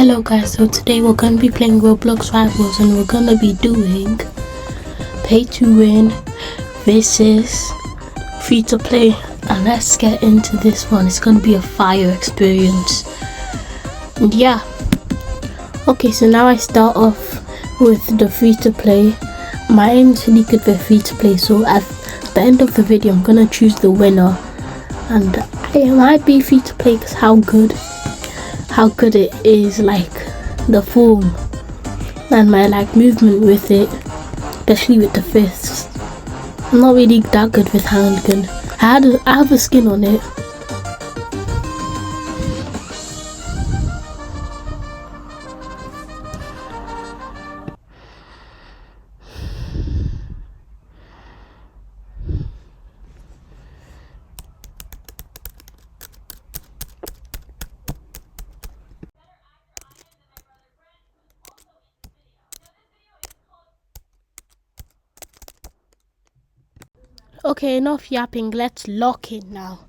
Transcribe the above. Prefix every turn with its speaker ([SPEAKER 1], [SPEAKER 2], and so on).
[SPEAKER 1] Hello guys, so today we're going to be playing Roblox Rivals and we're going to be doing pay to win versus free to play, and let's get into this one. It's going to be a fire experience. And yeah, okay, so now I start off with the free to play. My aim is really good for free to play, so at the end of the video I'm going to choose the winner, and it might be free to play because how good it is, like the form and my movement with it, especially with the fists. I'm not really that good with handgun. I have a skin on it. Okay, enough yapping, let's lock in now.